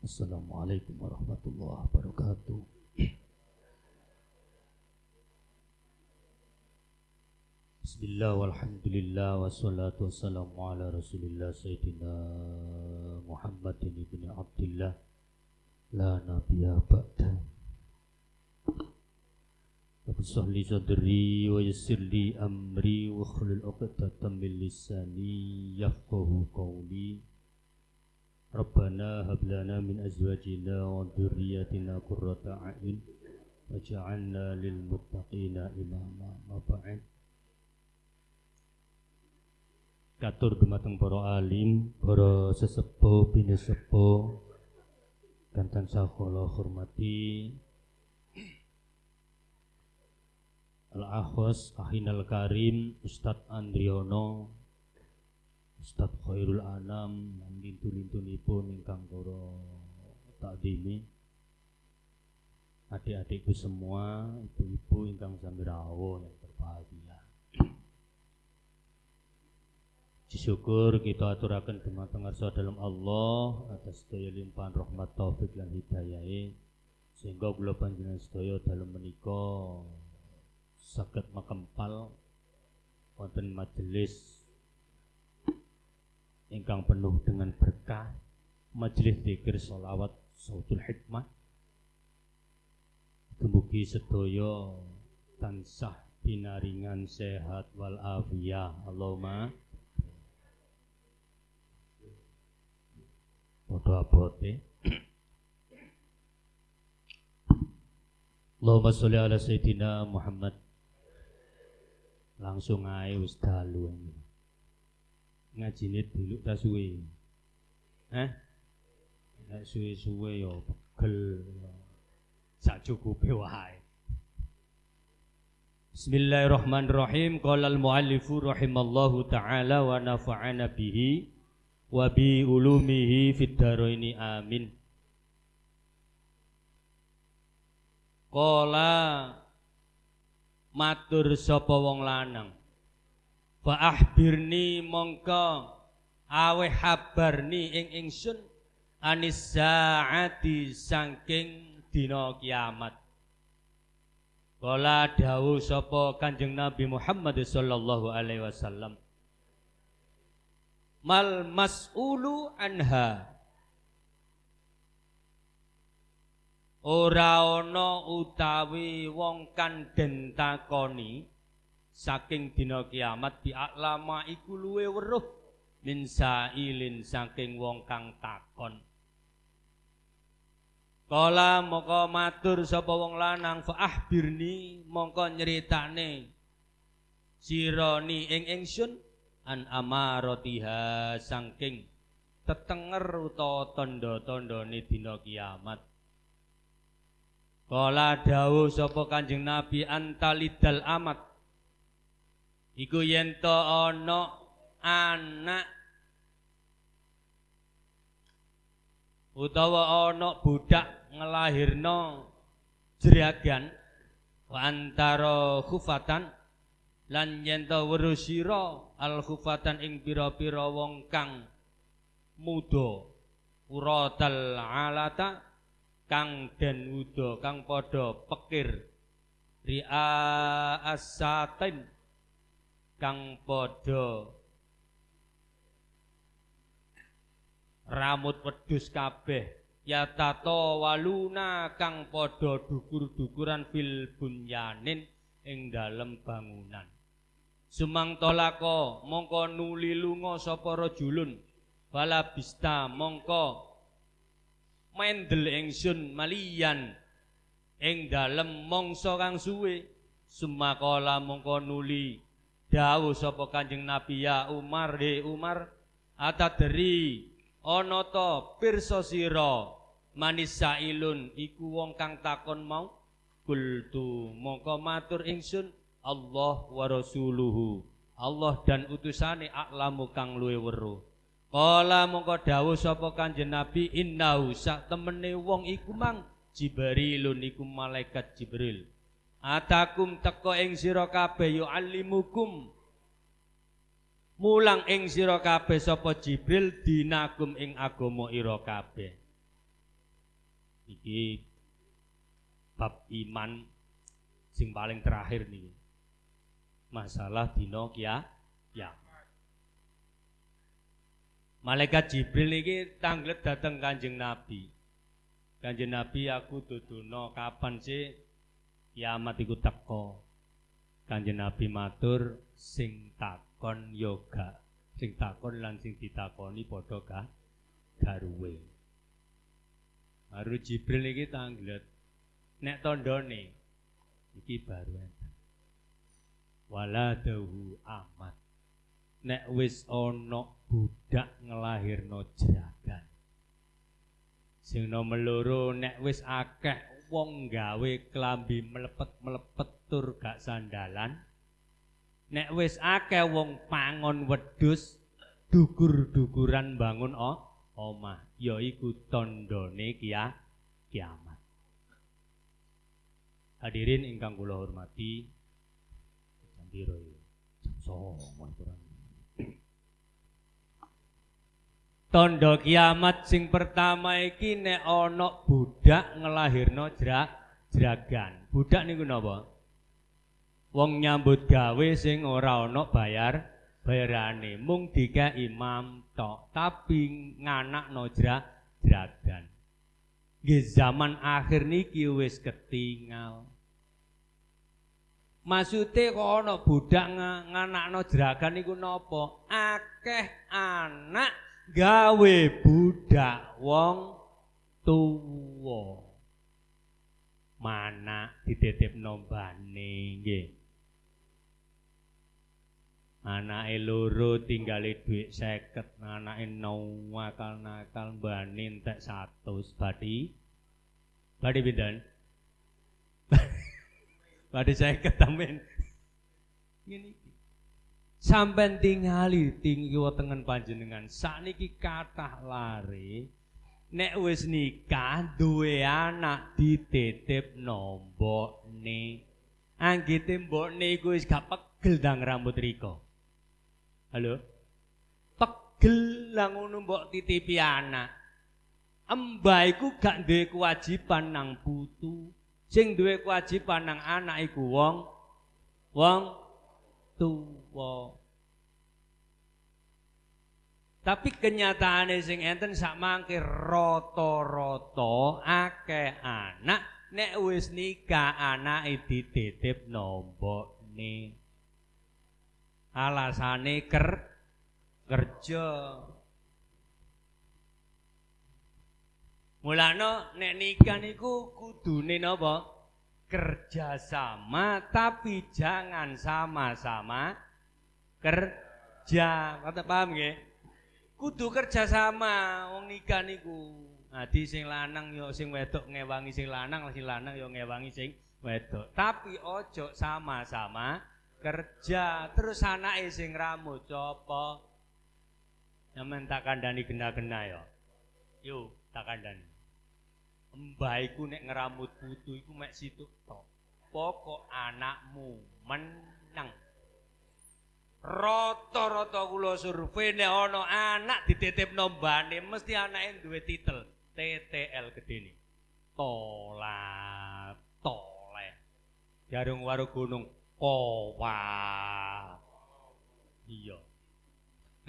Assalamualaikum warahmatullahi wabarakatuh. Bismillah walhamdulillah wassalatu wassalamu ala rasulillah sayyidina Muhammadin ibn Abdillah la nabiyya ba'da. Rabbi li sadri wa yassir li amri wa hlul 'uqdatam min lisani yafqahu qawli. Rabbana hab lana min azwajina wa dhurriyyatina qurrata a'yun waj'alna lil muttaqina imama. Maba'd. Katur dumateng para alim, para sesepuh pinesepuh kang tansah kula hormati. Al-Akhwas Ahinal Karim Ustadz Andriono, Ustadz Khairul Anam, lan lintu-lintunipun ingkang kula takdimi, adik-adikku semua, ibu-ibu ingkang sami rawuh yang berbahagia. Syukur kita aturaken dumateng ngarsa dalem Allah atas sedaya limpahan rahmat taufik lan hidayahe, sehingga kula panjenengan sedaya dalem menika saged makempal wonten majelis ingkang penuh dengan berkah, majelis zikir sholawat sautul hikmah. Mugi sedaya tansah pinaringan sehat wal afiyah. Allahumma padha abote. Allahumma sholli ala sayyidina Muhammad. Langsung ae wis dalu. Ngajine dulu ta suwe. Nek suwe-suwe ya pegel. Sak cukupe wae. Bismillahirrahmanirrahim. Qala al-muallifu rahimallahu taala wa nafa'ana bihi wa bi ulumihi fid dharaini amin. Qala matur sapa wong lanang, fa ahbirni mongko aweh habarni ing ingsun anis saati saking dina kiamat. Kala dawuh sapa Kanjeng Nabi Muhammad sallallahu alaihi wasallam, mal mas'ulu anha, ora ana utawi wong kang den takoni saking dina kiamat bi'aklama iku luwe weruh min sailin saking wong kang takon. Kala moko matur sapa wong lanang, fa ahbirni mongko nyritane sirani ing ingsun an amaratiha saking tetenger utawa tanda-tandane dina kiamat. Kala dawuh sapa Kanjeng Nabi, antalidal amat iku yen to ana anak utawa ana budak ngelahirno jeragan wa antara khufatan lan yen to weruh sira al khufatan ing pira-pira wong kang muda uratal alata kang den wuda kang padha pekir ria asatin kang padha rambut wedhus kabeh ya tato waluna kang padha dukur-dukuran fil bunyanin ing dalem bangunan. Sumangtolako mongko nuli lunga sapa rajulun bala bista mongko mendel ingsun maliyan ing dalem mangsa kang suwe. Sumakala mongko nuli dawuh sapa Kanjeng Nabi, ya Umar, he Umar, atadri ana ta pirsa sira manis sailun iku wong kang takon mau. Kultu mongko matur ingsun, Allah wa rasuluhu, Allah dan utusane aklamu kang luwe weruh. Kala mongko dawuh sapa Kanjeng Nabi, innahu sak temene wong iku mang Jibrilun iku malaikat Jibril. Atakum teko ing sira kabeh yu'allimukum mulang ing sira kabeh sapa Jibril dinakum ing agama ira kabeh. Iki bab iman sing paling terakhir nih. Masalah dina kiamat. Malaikat Jibril iki tanglet dateng Kanjeng Nabi. Kanjeng Nabi, aku dudono kapan sih kiamat iku teko. Kanjeng Nabi matur, sing takon yoga, sing takon lan sing ditakoni padha garuwe. Baru Jibril iki tanglet nek tandane iki baru enten. Waladahu amat. Nek wis ana budak ngelahirno jeragan. Sing nomor loro nek wis akeh wong gawe klambi melepet-melepet tur gak sandalan. Nek wis akeh wong pangon wedhus dugur-duguran bangun omah, ya iku tandane kiamat. Hadirin ingkang kula hormati, jam piro iki? Jam 09.00 Tanda kiamat sing pertama iki nek ana budak ngelahirno jeragan. Budak niku napa? Wong nyambut gawe sing ora ana bayarane, mung dikek imam tok, tapi nganakno jeragan. Nggih zaman akhir niki wis ketingal. Maksude kok ana budak nganakno jeragan niku napa? Akeh anak gawe budak wong tuwa. Mana dititipno mbane nggih. Anake loro tinggale dhuwit 50, anake nakal mbane entek 100 badhe pinten? Badhe 50 tamen. Ngene iki. Sampai tingali tinggi tengen panjenengan sakniki kathah lare nek wis nikah duwe anak dititipno mbokne. Anggite mbokne iku wis gak pegel ndang rambut rika. Halo? Pegel lah ngono mbok titipi anak. Mbah iku gak duwe kewajiban nang putu. Sing duwe kewajiban nang anak iku wong tuwa. Tapi kenyataane sing enten sak mangke rata-rata akeh anak nek wis nikah anake dititipno mbokne. Alasane kerja. Mulane nek nikah niku kudune napa? Kerjasama, tapi jangan sama-sama kerja. Kata paham nggih? Kudu kerjasama wong nikah niku. Adi sing lanang yo sing wedok ngewangi sing lanang yo ngewangi sing wedok. Tapi ojo sama-sama kerja. Terus anake sing rambut copo. Sampeyan tak kandhani gena-gena yo. Yo tak kandhani. Mbah iku nek ngeramut putu iku mek situ tok. Pokok anakmu menang. Rata-rata kula survei nek ana anak dititipno mbane mesti anake duwe titel TTL gedene. Toleh. Jarung waru gunung kowa. Iya.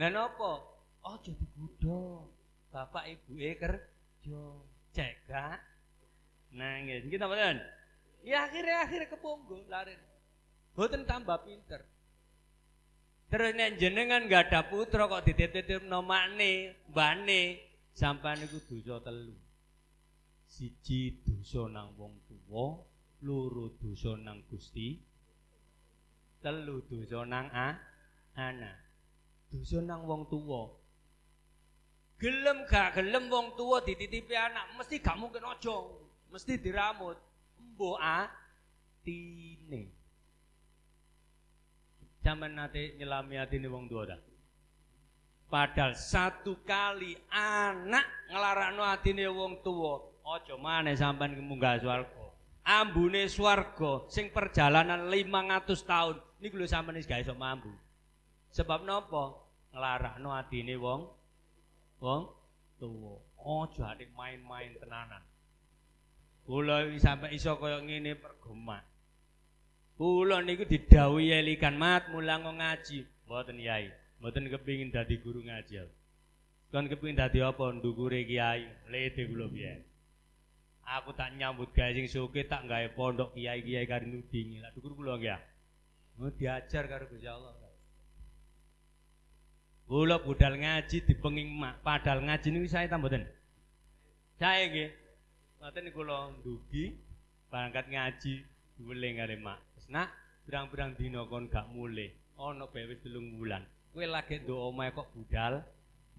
Lah napa? Aja digodha. Bapak ibuke kerja. Cek gak? Nah nggih, nggih ta mboten? Ya akhir kepunggo lare. Mboten tambah pinter. Terus nek jenengan gak ada putra kok dititipno makne, mbane, sampean niku dosa 3. 1 dosa nang wong tuwa, 2 dosa nang Gusti, 3 dosa nang anak. Dosa nang wong tuwa. Gelem gak gelem wong tua dititipi anak mesti gak mungkin ojo, mesti diramut. Mbok atine. Sampeyan nate nyelami atine wong tua ta? Padahal 1 kali anak nglarakno atine wong tua, ojo maneh sampeyan munggah swarga. Ambune swarga sing perjalanan 500 tahun niku lho sampeyan wis gak iso mambu. Sebab napa? Nglarakno atine wong tuwa. Ojo adik main-main tenanan. Kula sampai iso kaya ngene pergemak. Kula niku didhawuhi elikan mat mulang ngaji. Mboten Yai, mboten kepingin dadi guru ngaji. Kon kepingin dadi apa ndukure kiai, lete kula piye. Aku tak nyambut gawe sing suke tak gawe pondok kiai-kiai karo nudingi. Lah dukur kula nggih. Mau diajar karo Gusti Allah. Kula budal ngaji dipenging mak, padahal ngaji niku saya ta mboten. Saya nggih. Ngoten niku kula ndugi berangkat ngaji duweling karo mak. Nak, pirang-pirang dina kon gak mulih. Ana bae wis 3 wulan. Kowe lagi nduk omahe kok budal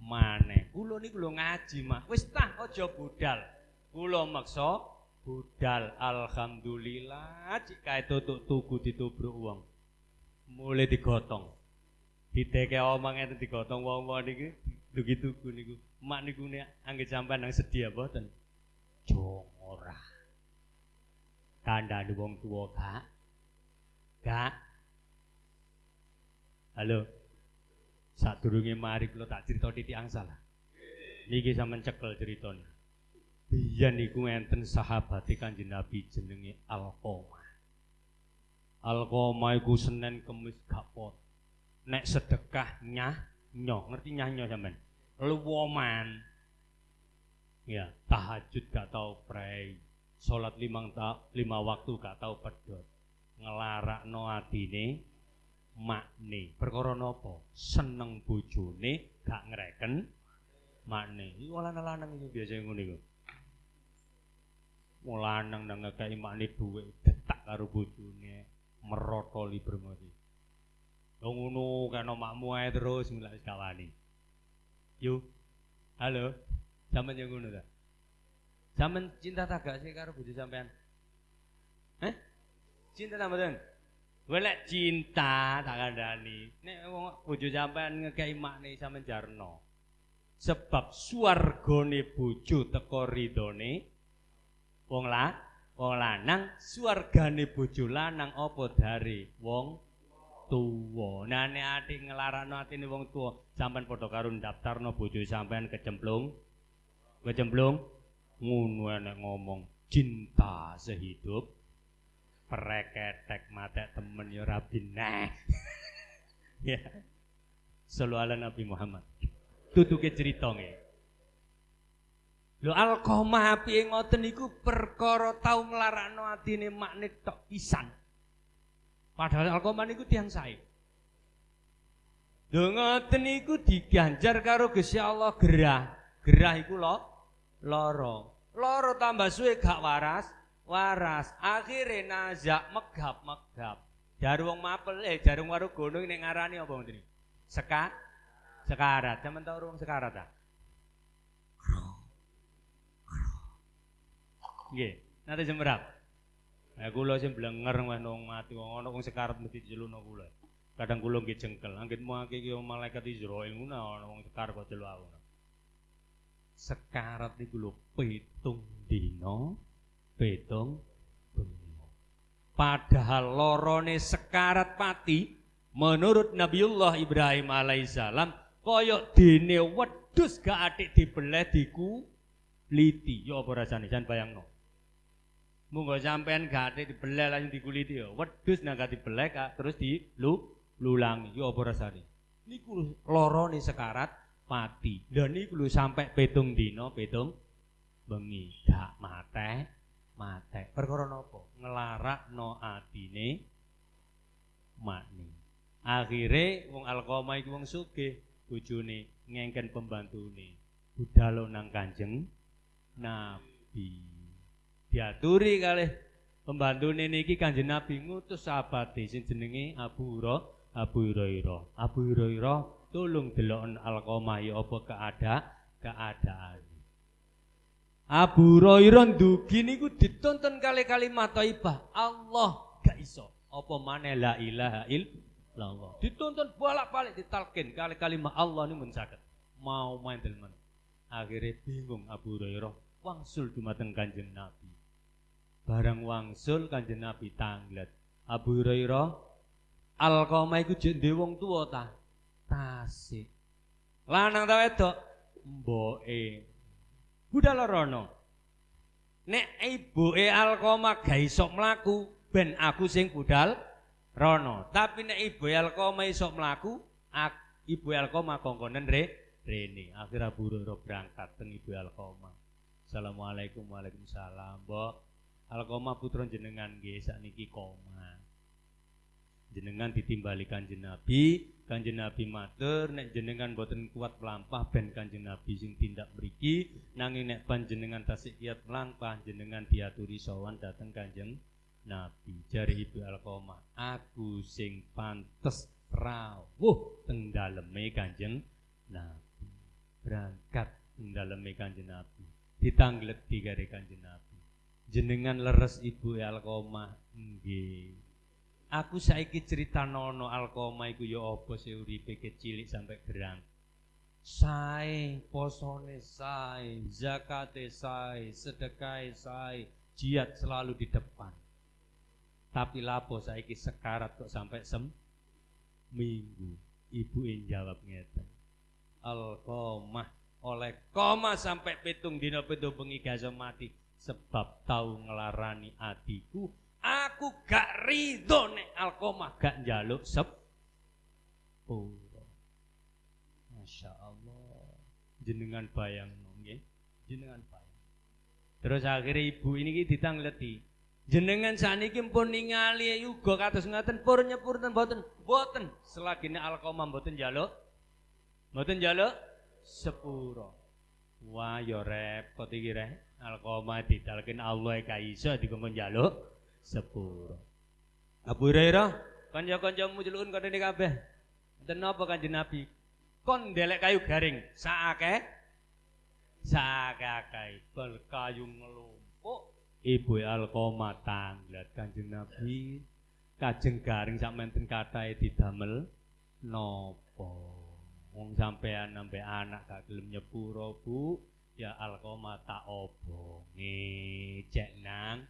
maneh. Kula niku lho ngaji, Mak. Wis tah aja budal. Kula maksa budal. Alhamdulillah, cik kae tutuk ditubruk wong. Mulai digotong. Diteke omong ngene digotong wong-wong niki dugi tuku niku. Mak niku nek anggere sampean nang sedhi apa ten? Jong ora. Kandhane wong tuwa gak. Kak. Halo. Sadurunge mari kula tak crita titik angsal. Niki sampean cekel critane. Biyen niku enten sahabate Kanjeng Nabi jenenge Alqamah. Alqamah iku Senin Kemis gak pot. Nek sedekah nyoh, ngerti nyoh sampean? Luwoman. Ya, tahajud gak tau prei. Salat 5 waktu gak tau pedhot. Ngelarakno atine makne perkara napa seneng bojone gak ngreken makne iki lanang-lanang iki biasa ngono iku lanang nang ngekeki makne dhuwit detak karo bojone merotoli bermodi lho ngono kena makmu ae terus mulai kawani yo halo sampean yo ngono ta sampean cinta ta gak sih karo bojo sampean cinta ta mboten? Golek cinta tak kandhani. Nek wong bojo sampean ngekeki makne sampean jarno. Sebab swargane bojo teka ridone wong lanang, swargane bojo lanang apa dare wong tuwa. Nah nek ati nglarakno atine wong tuwa, sampean padha karo ndaftarno bojo sampean kecemplung ngono nek ngomong cinta sehidup pereketek matek temen ya rabi nah. Ya. Sallu ala Nabi Muhammad. Tutuke crita nggih. Lho Alqamah apike ngoten niku perkara tau nglarakno atine makne tok pisan. Padahal Alqamah niku tiyang sae. Lho ngoten niku diganjar karo Gusti Allah gerah. Gerah iku lara. Lara tambah suwe gak waras akhire nazak megap jar wong mapel jar wong karo gunung nek ngarani apa ngoten iki sekarat sampeyan tau urung sekarat ta nggih nate jemrap kula sing blenger wong mati wong ana wong sekarat mesti diceluno kula kadang kula nggih jengkel anggit muake iki malaikat Israil ngono ana wong sekarat kok celu aku sekarat niku lho 7 dina padahal lorone sekarat pati menurut Nabiullah Ibrahim alaihissalam koyok dene wedhus gak atik dibeleh dikuliti ya apa rasane jan bayangno monggo sampean gak atik dibeleh langsung dikuliti ya wedhus nang gak dibeleh terus dilulangi ya apa rasane niku lorone sekarat pati lha niku lho sampai 7 dina 7 bengi gak mate perkara napa nglarakno atine makne akhire wong Alqamah iku wong sugih bojone ngengken pembantune budal nang Kanjeng Nabi diaturi kalih pembantune niki Kanjeng Nabi ngutus sahabate sing jenenge Abu Hurairah tolong delokon Alqamah ya apa keadaan Abu Hurairah ndugi niku ditonton kali kalimat thayyibah Allah gak iso apa maneh la ilaha illallah ditonton bolak-balik ditalkin kali kalimat Allah niku mun saged mau main delman akhirnya bingung Abu Hurairah wangsul dumateng Kanjeng Nabi barang wangsul Kanjeng Nabi tanglet Abu Hurairah Alqamah iku jek wong tuwa ta tasik lanang ta wedok mboke budal rono Nek ibuke Alqamah ga iso mlaku ben aku sing budal rono. Tapi nek ibuke Alqamah iso mlaku, ibuke Alqamah kongkonen rene. Akhir Abu Hurairah berangkat teng ibuke Alqamah. Assalamualaikum waalaikumsalam. Mbok Alqamah putra jenengan nggih sakniki koma. Jenengan ditimbali Kanjeng Nabi, Kanjeng Nabi matur nek jenengan boten kuat mlampah ben Kanjeng Nabi sing tindak mriki, nanging nek panjenengan tasih kiat mlampah jenengan diaturi sowan dhateng Kanjeng Nabi. Jare Ibu Alqamah, aku sing pantes rawuh teng daleme Kanjeng Nabi. Berangkat teng daleme Kanjeng Nabi. Ditangleti karo Kanjeng Nabi. Jenengan leres Ibu Alqamah nggih. Aku saiki critanana Alqamah iku ya apa sih uripe cilik sampai gerang. Sae, posone sae, zakate sae, sedekahe sae, jihad selalu di depan. Tapi lapo saiki sekarat kok sampai minggu. Ibuke jawab ngeten. Alqamah oleh koma sampai pitung dina pitung bengi gak mati sebab tahu ngelarani atiku. Aku gak ridho nek Alqamah gak njaluk sepura. Masya Allah. Jenengan bayang nggih. Jenengan bayang. Terus akhirnya ibu ini ditangleti. Jenengan saniki pun ningali yuga kados ngaten pur nyepurten boten. Boten. Selagine Alqamah boten njaluk. Boten njaluk sepura. Wah ya repot iki rek. Alqamah didalken Allah ka iso dikongkon njaluk sepura. Abu Hurairah, kanca-kancamu celukun kene kabeh. Enten napa Kanjeng Nabi? Kon ndelek kayu garing, sakake bal kayu ngelumpuk. Ibu Alqamah tanglet Kanjeng Nabi, kajeng garing sak menten kathahe didamel napa? Wong sampean nambe anak gak gelem nyepuro, Bu. Ya Alqamah tak obonge, cek nang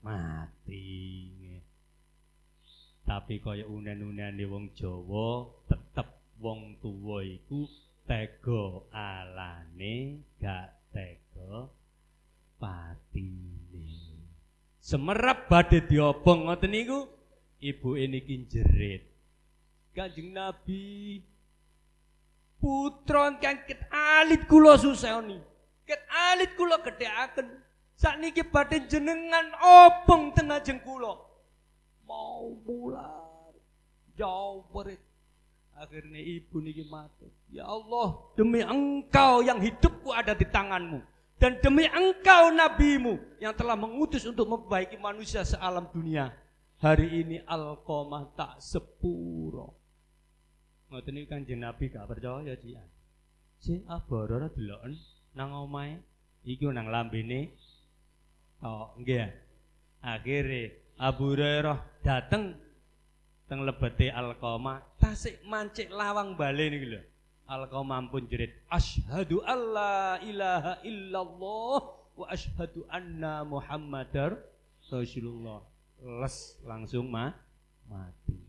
mati. Tapi kaya unen-unene wong Jawa tetep wong tuwa iku tega alane gak tega patine. Semerap badhe diobong ngoten niku ibuke niki jerit. Kanjeng Nabi putra kang ket alit kula suseni. Ket alit kula gedhekaken. Sakniki badhe jenengan obong teng ajeng kula. Mau mular. Jauh berit. Akhirnya ibu niki matur. Ya Allah, demi engkau yang hidupku ada di tanganmu. Dan demi engkau nabimu yang telah mengutus untuk memperbaiki manusia sealam dunia. Hari ini Alqamah tak sepuro. Ngoten iki Kanjeng Nabi gak percaya cian. Si abara deloken nang omahe iki nang lambene. Oh, nggih. Akhire Abu Hurairah dateng teng lebete Alqamah, tasik mancik lawang bale niki lho. Alqamah pun jerit, asyhadu alla ilaha illallah wa asyhadu anna Muhammadar Rasulullah. Les langsung mati.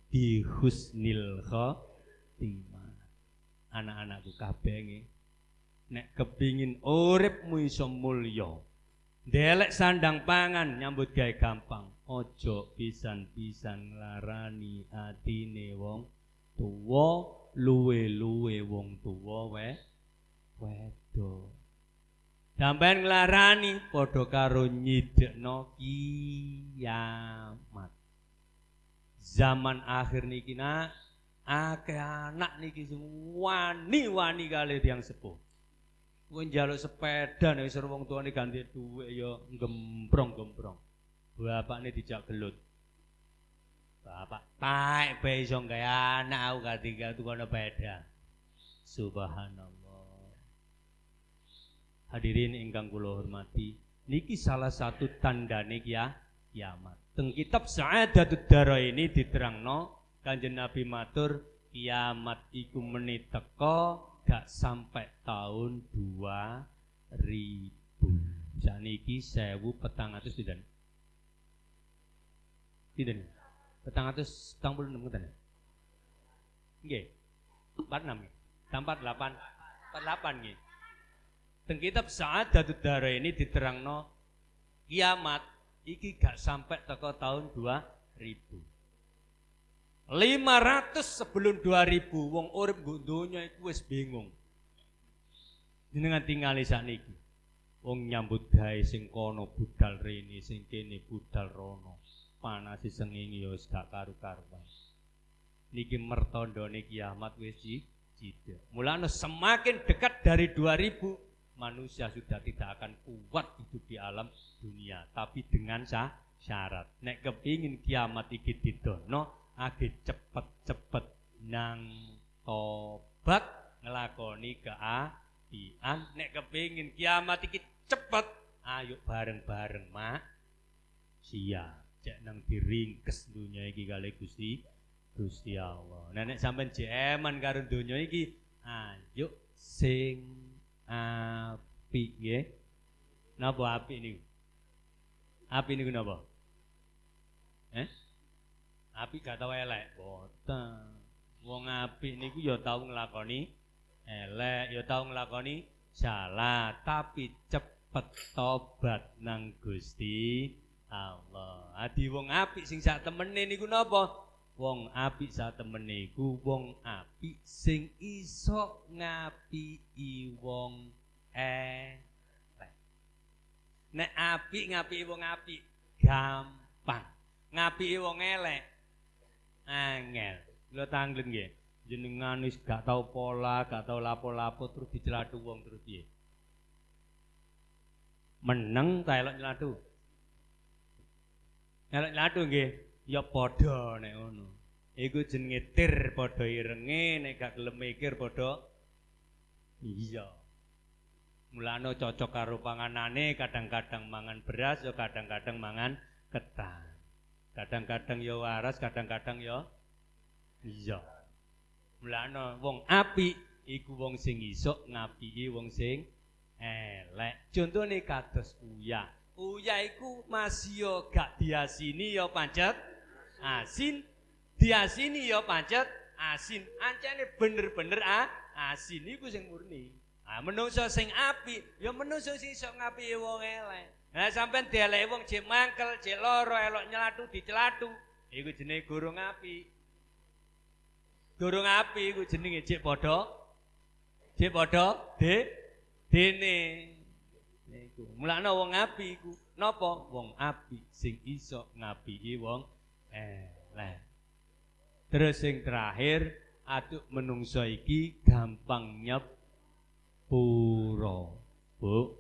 Di husnil khotimah. Anak-anakku kabeh nggih. Nek kepingin uripmu iso mulya, ndelek sandang pangan nyambut gawe gampang. Ojo pisan-pisan nglarani atine wong tuwa, luwe-luwe wong tuwa wedo. Sampeyan nglarani padha karo nyidekno kiamat. Zaman akhir niki nak akeh anak niki sing wani-wani kali tiyang sepuh. Kowe njaluk sepeda nek isor wong tuane ganti dhuwit ya gembrong-gembrong. Bapakne dijak gelut. Bapak taek bae iso gawe anak aku ganti tukono sepeda. Subhanallah. Hadirin ingkang kula hormati, niki salah satu tandane kiamat. Teng kitab Sa'adatud Daraini diterangno Kanjeng Nabi matur kiamat iku menit teka gak sampai tahun 2000. Saniki 1400 dinten. Dinten. 446 ngoten. Nggih. 46 nggih. 48. 48 nggih. Teng kitab Sa'adatud Dharaini diterangno kiamat iki gak sampai teko tahun 2000. 500 sebelum 2000 wong urip nggo donya iku wis bingung. Jenengan tingali sakniki. Wong nyambut gawe sing kono budal rene, sing kene budal rono. Panas sengingi ya wis gak karu-karuan. Niki mertandane kiamat wis cicil. Mulane semakin dekat dari 2000 manusia sudah tidak akan kuat hidup di alam dunia, tapi dengan syarat. Nek kepingin kiamat iki didono, age cepet-cepet nang tobat ngelakoni keapian. Nek kepingin kiamat iki cepet, ayo bareng-bareng siap. Cek nang diringkes dunia iki kali Gusti Allah. Nah nek sampean jeman karo donya iki, ayo sing apik nggih. Napa apik niku? Apik niku napa? Apik gak tau elek, boten. Wong apik niku ya tau nglakoni elek, ya tau nglakoni salah, tapi cepet tobat nang Gusti Allah. Adi wong apik sing sak temene niku napa? Wong apik sak temene iku wong apik sing iso ngapiki wong elek. Nek apik ngapiki wong apik gampang. Ngapiki wong elek angel. Lho tangglen nggih. Jenengan wis gak tau pola, gak tau lapo-lapo terus dicelathu wong terus piye? Meneng ta elok nyelatu? Elok nyelatu nggih. Ya padha nek ngono. Iku jenenge tir padha irenge, nek gak gelem mikir padha iya. Mulane cocok karo panganane, kadang-kadang mangan beras, ya kadang-kadang mangan ketan. Kadang-kadang ya waras, kadang-kadang ya iya. Mulane wong apik iku wong sing iso ngapiki wong sing elek. Contone kados uyah. Uyah iku masih gak diasini ya pancet asin, diasini ya pancet asin. Ancene bener-bener asin iku sing murni. Menungso sing apik ya menungso sing iso ngapiki wong elek. Nah sampean dieleki wong jek mangkel, jek lara, elok nyelathu dicelathu, iku jenenge gorong apik. Gorong apik iku jenenge jek padha dene. Niku. Mulane wong apik iku napa? Wong apik sing iso ngapiki wong elek. Terus sing terakhir, atuk menungso iki gampang nyepuro. Bu,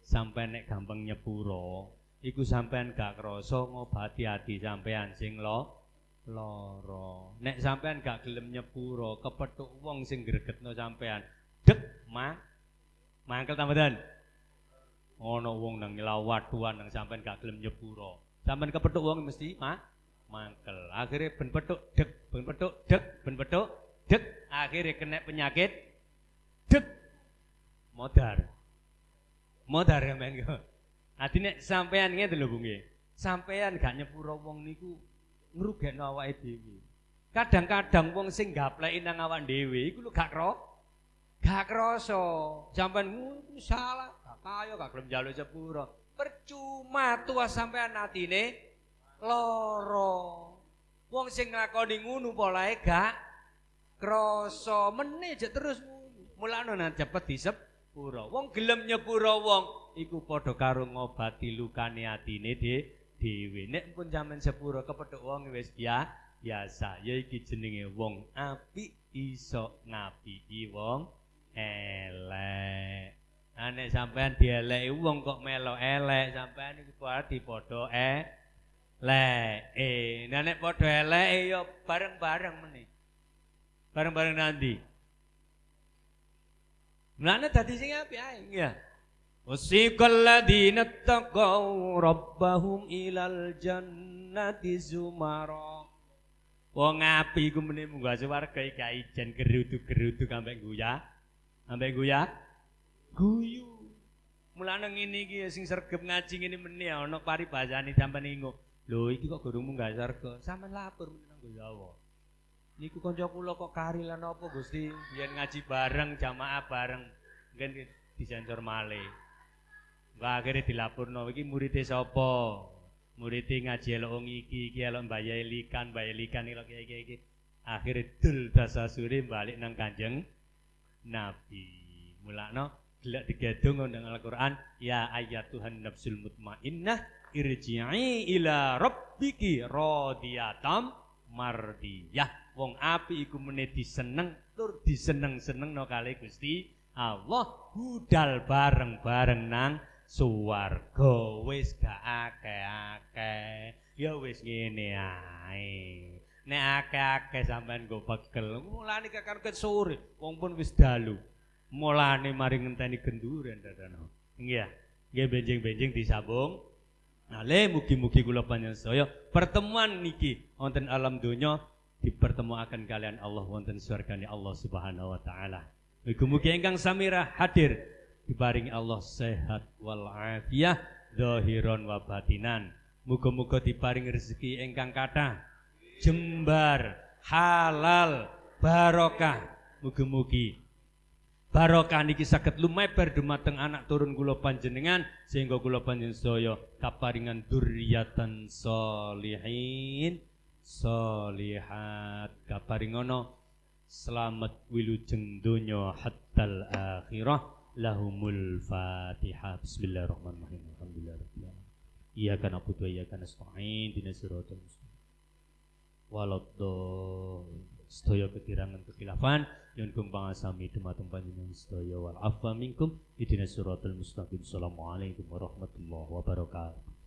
sampean nek gampang nyepuro, iku sampean gak krasa ngobati ati sampean sing lara. Nek sampean gak gelem nyepuro, kepethuk wong sing gregetno sampean, dek mangkel ta mboten? Ana wong nang nyelawatuan nang sampean gak gelem nyepuro. Sampean kepethuk wong mesti mangkel. Akhire ben pethuk dek, ben pethuk dek, ben pethuk dek, akhire kena penyakit dek. Modar ya men. Adi nek sampean ngene lho Bu nggih. Sampean gak nyepuro wong niku ngrugekno awake dhewe. Kadang-kadang wong sing gapleki nang awak dhewe iku lho gak krasa. Sampean salah, gak kaya gak gelem njaluk sepuro. Percuma tuwa sampean atine lara. Wong sing nglakoni ngono polahe gak krasa, meneh jek terus mulane nang cepet disepuro. Wong gelem nyepuro wong iku padha karo ngobati lukane atine dhewe. Nek pun sampean sepuro kepethuk wong wis biasa. Ya iki jenenge wong apik iso ngapiki wong elek. Nek sampean dieleki wong kok melok elek, sampean iku padha eleke. Nah nek padha eleke ya bareng-bareng meneh. Bareng-bareng nanti. Mulane dadi sing apik ae ya. Wasiqal ladzina taqaw rabbahum ilal jannati zumara. Wong apik iku meneh munggah swarga iki gak ijen gerutu-gerutu ambek guyah. Ambek guyu. Mulane ngene iki sing sregep ngaji ngene meneh ana paribasane sampean ingo. Lho iki kok gurung munggah swarga. Sampeyan lapor meneh nang Gusti Allah. Niku kanca kula kok kari lan apa Gusti, yen ngaji bareng jamaah bareng. Ngen disensor malih. Wah, akhirnya dilapurno iki muridé sapa? Muridé ngaji elok wong iki elok mbayai likan iki. Akhirnya dul dasasure balik nang Kanjeng Nabi. Mulakno gelek digedung nang Al-Qur'an, ya ayyatuhan nafsul mutmainnah irji'i ila rabbiki radhiyatam mardiyah. Wong api iku meneh diseneng tur diseneng-senengno kali Gusti Allah, budal bareng-bareng nang suwarga. Wis gak akeh-akeh, ya wis ngene ae. Nek akeh-akeh sampean nggo pegel, mulane kakar sore wong pun wis dalu. Mulane mari ngenteni genduren dadana. Nggih ya. Nggih benjing-benjing disambung. Nah, mugi-mugi kula panjenengan sedaya pertemuan niki wonten alam donya dipertemuaken kalian Allah wonten surgane Allah Subhanahu wa taala. Mugi-mugi ingkang samira hadir diparingi Allah sehat wal afiyah zahiran wa batinan. Muga-muga diparingi rezeki ingkang kathah, jembar, halal, barokah. Mugi-mugi barokah niki saged lumebar dumateng anak turun kula panjenengan sehingga kula panjenengan sedaya kaparingan dzurriatan sholihin sholihat, kaparingono selamat wilujeng donya hattal akhirah. Lahumul Fatihah. Bismillahirrahmanirrahim. Alhamdulillahirabbil alamin. Iyyaka na'budu wa iyyaka nasta'in. Ihdinas siratal mustaqim. Waladhdallin. Sedaya kekirangan kekilafan yen kung pangasami dumateng panjenengan sedaya wal afwa minkum. Ihdinas siratal mustaqim. Assalamualaikum warahmatullahi wabarakatuh.